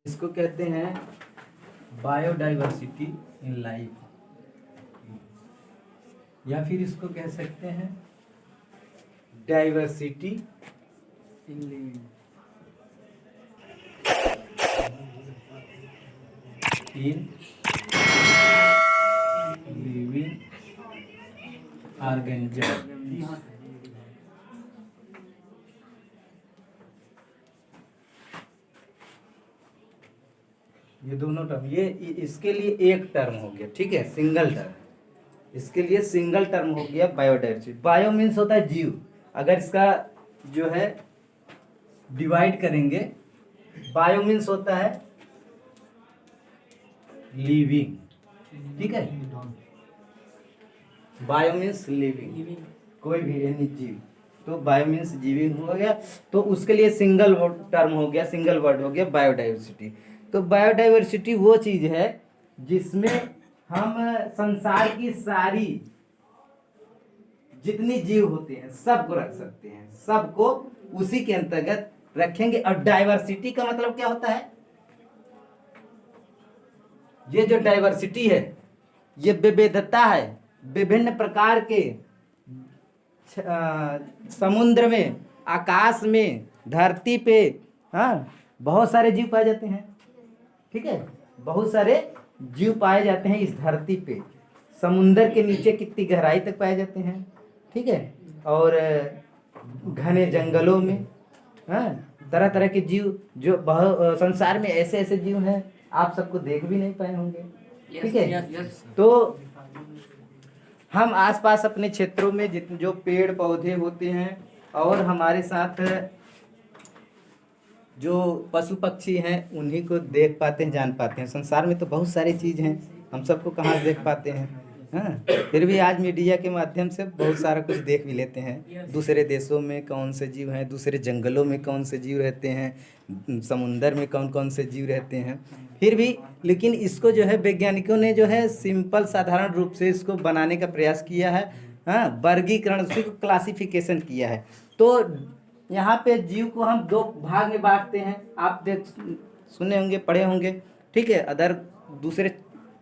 इसको कहते हैं बायोडाइवर्सिटी इन लाइफ, या फिर इसको कह सकते हैं डाइवर्सिटी इन लिविंग ऑर्गेनिज्म। ये दोनों टर्म, ये इसके लिए एक टर्म हो गया, ठीक है, सिंगल टर्म। इसके लिए सिंगल टर्म हो गया बायोडाइवर्सिटी। बायो मीन्स होता है जीव। अगर इसका जो है डिवाइड करेंगे, बायो मीन्स होता है लिविंग, ठीक है। बायो मीन्स लिविंग, कोई भी एनी जीव, तो बायो मीन्स जीविंग हो गया। तो उसके लिए सिंगल टर्म हो गया, सिंगल वर्ड हो गया बायोडाइवर्सिटी। तो बायोडाइवर्सिटी वो चीज है जिसमें हम संसार की सारी जितनी जीव होते हैं सबको रख सकते हैं, सबको उसी के अंतर्गत रखेंगे। और डाइवर्सिटी का मतलब क्या होता है? ये जो डाइवर्सिटी है, ये विविधता है, विभिन्न प्रकार के समुद्र में, आकाश में, धरती पे, हाँ, बहुत सारे जीव पाए जाते हैं, ठीक है। बहुत सारे जीव पाए जाते हैं इस धरती पे। समुंदर के नीचे कितनी गहराई तक पाए जाते हैं, ठीक है। और घने जंगलों में, हाँ, तरह तरह के जीव जो संसार में ऐसे ऐसे जीव हैं आप सबको देख भी नहीं पाए होंगे, ठीक है। तो हम आसपास अपने क्षेत्रों में जितने जो पेड़ पौधे होते हैं और हमारे साथ जो पशु पक्षी हैं उन्हीं को देख पाते हैं, जान पाते हैं। संसार में तो बहुत सारी चीज़ हैं, हम सबको कहाँ से देख पाते हैं, हाँ। फिर भी आज मीडिया के माध्यम से बहुत सारा कुछ देख भी लेते हैं। दूसरे देशों में कौन से जीव हैं, दूसरे जंगलों में कौन से जीव रहते हैं, समुंदर में कौन कौन से जीव रहते हैं। फिर भी लेकिन इसको जो है वैज्ञानिकों ने जो है सिंपल साधारण रूप से इसको बनाने का प्रयास किया है, हाँ, वर्गीकरण, उसी को क्लासिफिकेशन किया है। तो यहाँ पे जीव को हम दो भाग में बांटते हैं, आप देख सुने होंगे, पढ़े होंगे, ठीक है। अदर दूसरे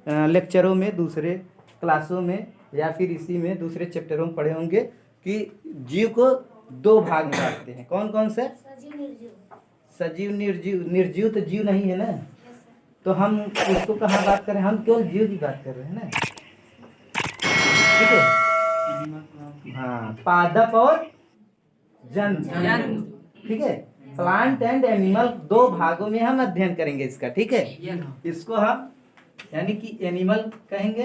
लेक्चरों में, दूसरे क्लासों में, या फिर इसी में दूसरे चैप्टरों में पढ़े होंगे कि जीव को दो भाग में बांटते हैं। कौन कौन से? सजीव, निर्जीव। निर्जीव तो जीव नहीं है ना, तो हम उसको कहाँ बात करें? हम केवल जीव की बात कर रहे हैं ना, ठीक है। हाँ, पादप और जंतु, ठीक है। प्लांट एंड एनिमल, दो भागों में हम अध्ययन करेंगे इसका, ठीक है। इसको हम यानी कि एनिमल कहेंगे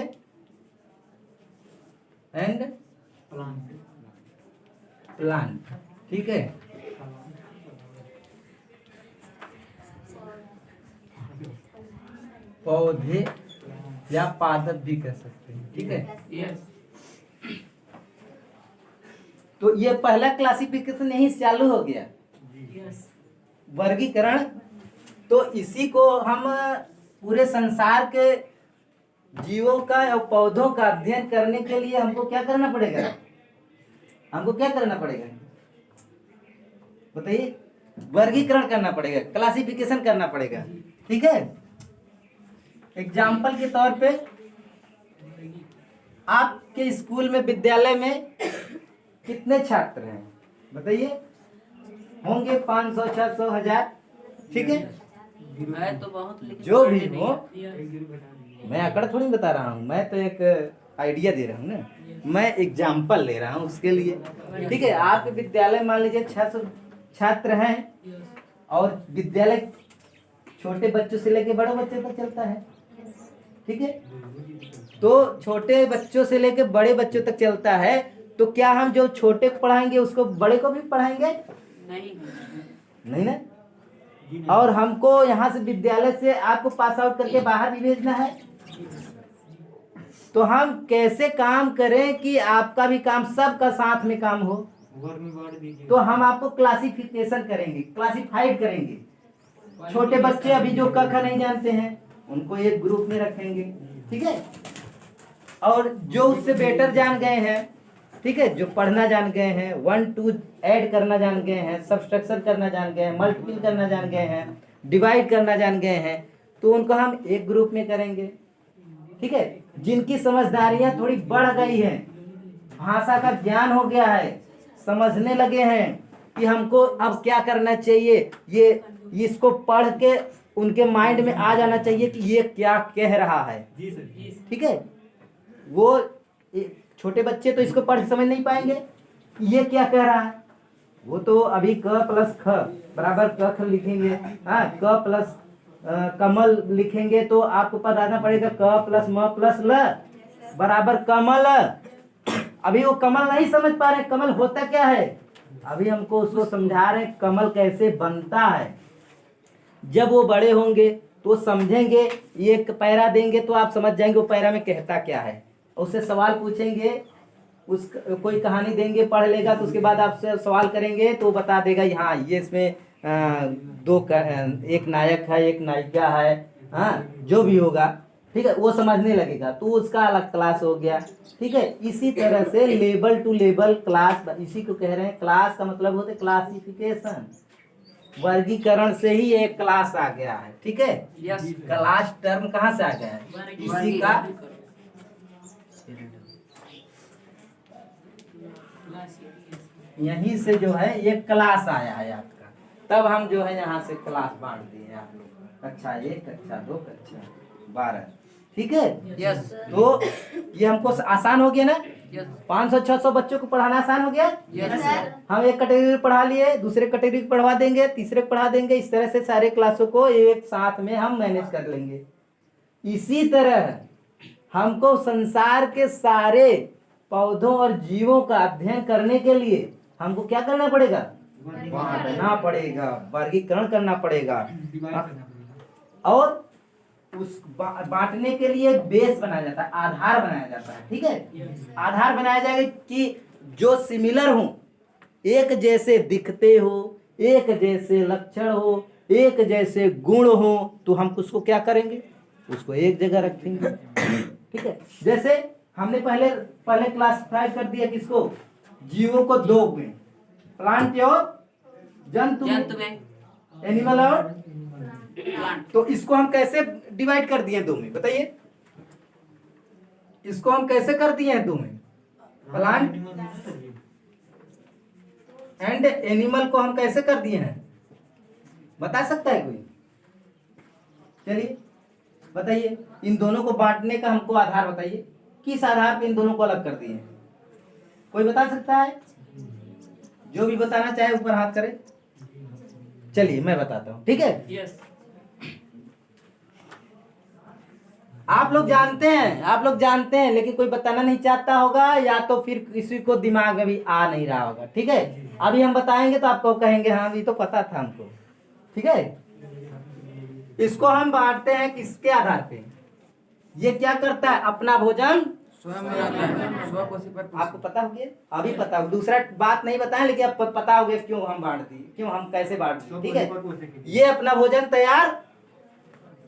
एंड प्लांट, ठीक है। पौधे या पादप भी कह सकते हैं, ठीक है। तो ये पहला क्लासिफिकेशन यही चालू हो गया, वर्गीकरण। तो इसी को हम पूरे संसार के जीवों का और पौधों का अध्ययन करने के लिए हमको क्या करना पड़ेगा? हमको क्या करना पड़ेगा बताइए? वर्गीकरण करना पड़ेगा, क्लासिफिकेशन करना पड़ेगा, ठीक है। एग्जाम्पल के तौर पे आपके स्कूल में, विद्यालय में कितने छात्र हैं बताइए? होंगे 500, 600, 1000, ठीक है। मैं तो बहुत, जो भी हो, मैं आंकड़ा थोड़ी बता रहा हूँ, मैं तो एक आइडिया दे रहा हूँ ना, मैं एग्जाम्पल ले रहा हूँ उसके लिए, ठीक है। आपके विद्यालय मान लीजिए 600 छात्र हैं, और विद्यालय छोटे बच्चों से लेकर बड़े बच्चे तक चलता है, ठीक है। तो छोटे बच्चों से लेकर बड़े बच्चों तक चलता है, तो क्या हम जो छोटे को पढ़ाएंगे उसको बड़े को भी पढ़ाएंगे? नहीं ना। और हमको यहाँ से, विद्यालय से आपको पास आउट करके बाहर भी भेजना है, तो हम कैसे काम करें कि आपका भी काम, सबका साथ में काम हो? तो हम आपको क्लासिफिकेशन करेंगे, क्लासिफाइड करेंगे। छोटे बच्चे अभी जो क ख नहीं जानते हैं उनको एक ग्रुप में रखेंगे, ठीक है। और जो उससे बेटर जान गए हैं, ठीक है, जो पढ़ना जान गए हैं, 1 2 ऐड करना जान गए हैं, सब्सट्रैक्शन करना जान गए हैं, मल्टीपल करना जान गए हैं, डिवाइड करना जान गए हैं, तो उनको हम एक ग्रुप में करेंगे। ठीक है, जिनकी समझदारियां थोड़ी बढ़ गई हैं, भाषा का ज्ञान हो गया है, समझने लगे हैं कि हमको अब क्या करना चाहिए, ये इसको पढ़ के उनके माइंड में आ जाना चाहिए कि ये क्या कह रहा है। ठीक है, वो छोटे बच्चे तो इसको पढ़ समझ नहीं पाएंगे ये क्या कह रहा है। वो तो अभी क प्लस ख बराबर क ख लिखेंगे, हाँ, क प्लस कमल लिखेंगे तो आपको बताना पड़ेगा क प्लस म प्लस ल बराबर कमल। अभी वो कमल नहीं समझ पा रहे कमल होता क्या है, अभी हमको उसको समझा रहे कमल कैसे बनता है। जब वो बड़े होंगे तो समझेंगे, ये पैरा देंगे तो आप समझ जाएंगे वो पैरा में कहता क्या है। उससे सवाल पूछेंगे, उस कोई कहानी देंगे पढ़ लेगा, तो उसके बाद आपसे सवाल करेंगे तो बता देगा हाँ ये इसमें एक नायक है एक नायिका है, हाँ जो भी होगा। ठीक है, वो समझने लगेगा तो उसका अलग क्लास हो गया। ठीक है, इसी तरह से लेवल टू लेवल क्लास, इसी को कह रहे हैं क्लास का मतलब होता है क्लासिफिकेशन, वर्गीकरण से ही एक क्लास आ गया है। ठीक है, क्लास टर्म कहाँ से आ गया है, इसी का यहीं से जो है ये क्लास आया है आपका। तब हम जो है यहाँ से क्लास बांट दिए आप लोग, कक्षा 1 कक्षा 2 कक्षा 12। ठीक है, यस। तो ये हमको आसान हो गया ना, यस 500-600 बच्चों को पढ़ाना आसान हो गया। यस हम एक कैटेगरी पढ़ा लिए, दूसरे कैटेगरी को पढ़वा देंगे, तीसरे को पढ़ा देंगे, इस तरह से सारे क्लासों को एक साथ में हम मैनेज कर लेंगे। इसी तरह हमको संसार के सारे पौधों और जीवों का अध्ययन करने के लिए हमको क्या करना पड़ेगा, बांटना पड़ेगा, वर्गीकरण करना पड़ेगा, और उस बांटने के लिए एक बेस बनाया जाता है, आधार बनाया जाता है। ठीक है, आधार बनाया जाएगा कि जो सिमिलर हो, एक जैसे दिखते हो, एक जैसे लक्षण हो, एक जैसे गुण हो, तो हम उसको क्या करेंगे, उसको एक जगह रखेंगे। ठीक है, जैसे हमने पहले क्लासिफाई कर दिया किसको, जीवों को 2 में, प्लांट और जंतु में, एनिमल और प्लांट। तो इसको हम कैसे डिवाइड कर दिए 2 में, बताइए, इसको हम कैसे कर दिए हैं 2 में, प्लांट एंड एनिमल को हम कैसे कर दिए हैं, बता सकता है कोई, चलिए बताइए। इन दोनों को बांटने का हमको आधार बताइए, किस आधार पे इन दोनों को अलग कर दिए हैं, कोई बता सकता है, जो भी बताना चाहे ऊपर हाथ करे। चलिए मैं बताता हूं, ठीक है। यस आप लोग जानते हैं लेकिन कोई बताना नहीं चाहता होगा, या तो फिर किसी को दिमाग में भी आ नहीं रहा होगा। ठीक है, अभी हम बताएंगे तो आपको कहेंगे हाँ ये तो पता था हमको। ठीक है, इसको हम बांटते हैं किसके आधार पे, ये क्या करता है, अपना भोजन आपको पता हो गया, अभी पता हो, दूसरा बात नहीं बताएं लेकिन अब पता हो गया क्यों हम बांट दिए, क्यों हम कैसे बांट दिए। ठीक है, ये अपना भोजन तैयार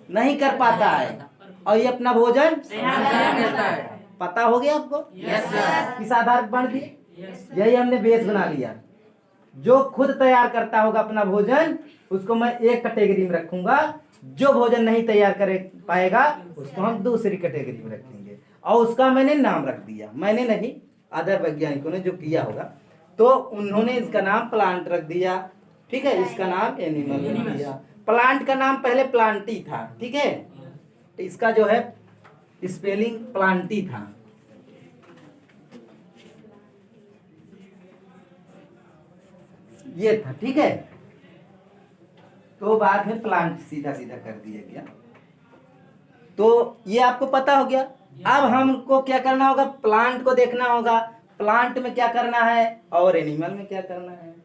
नहीं कर पाता है और ये अपना भोजन पता हो गया आपको। Yes sir. किस आधार पर बांट दिए, यही हमने बेस बना लिया। जो खुद तैयार करता होगा अपना भोजन उसको मैं एक कैटेगरी में रखूंगा, जो भोजन नहीं तैयार कर पाएगा उसको हम दूसरी कैटेगरी में रखेंगे, और उसका मैंने नाम रख दिया, मैंने नहीं, अदर वैज्ञानिकों ने जो किया होगा तो उन्होंने इसका नाम प्लांट रख दिया। ठीक है, इसका नाम एनिमल रख दिया। प्लांट का नाम पहले प्लांटी था। ठीक है, इसका जो है स्पेलिंग प्लांटी था। ये था। ठीक है, तो बाद में प्लांट सीधा सीधा कर दिया गया। तो ये आपको पता हो गया। अब हमको क्या करना होगा, प्लांट को देखना होगा, प्लांट में क्या करना है और एनिमल में क्या करना है।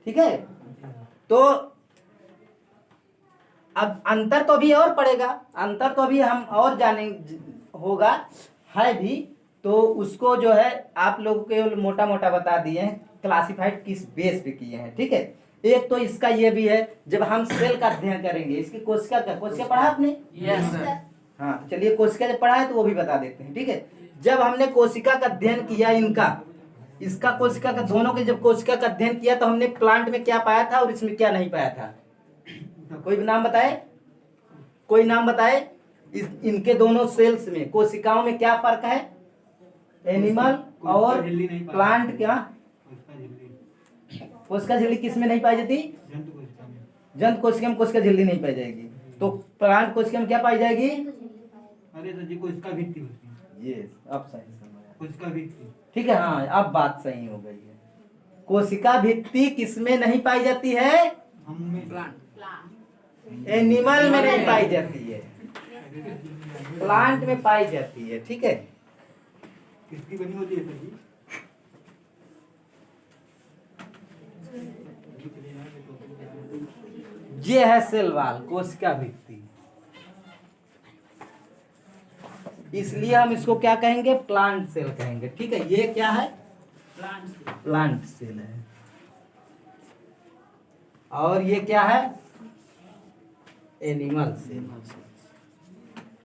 ठीक है, तो अब अंतर तो अभी और पड़ेगा, अंतर तो अभी हम और जाने होगा है भी, तो उसको जो है आप लोगों के मोटा मोटा बता दिए हैं क्लासिफाइड किस बेस पे किए हैं। ठीक है, एक तो इसका ये भी है, जब हम सेल का अध्ययन करेंगे, इसकी कोशिका पढ़ा आपने? Yes sir. हाँ, तो चलिए कोशिका जब पढ़ा है तो वो भी बता देते हैं। ठीक है, जब हमने कोशिका का अध्ययन किया, इसका कोशिका का, दोनों के जब कोशिका का अध्ययन किया तो हमने प्लांट में क्या पाया था और इसमें क्या नहीं पाया था। कोई भी नाम बताए, कोई नाम बताए। इनके दोनों सेल्स में, कोशिकाओं में क्या फर्क है? एनिमल और प्लांट क्या? कोशिका झिल्ली किस में नहीं पाई जाती? जंतु कोशिका में कोशिका झिल्ली नहीं पाई जाएगी। तो प्लांट कोशिका में क्या पाई जाएगी? अरे सर जी कोशिका भित्ति होती है। ये अब सही समझ कोशिका भित्ति। ठीक है, हाँ अब बात सही हो गई है। कोशिका भित्ति किसमें नहीं पाई जाती है? हम में एनिमल में नहीं पाई जाती है, प्लांट में पाई जाती है। ठीक है, किसकी बनी होती है सर जी? ये है सेल वॉल, कोशिका भित्ति। इसलिए हम इसको क्या कहेंगे? प्लांट सेल कहेंगे। ठीक है, ये क्या है? प्लांट सेल है। और ये क्या है? Animal cell.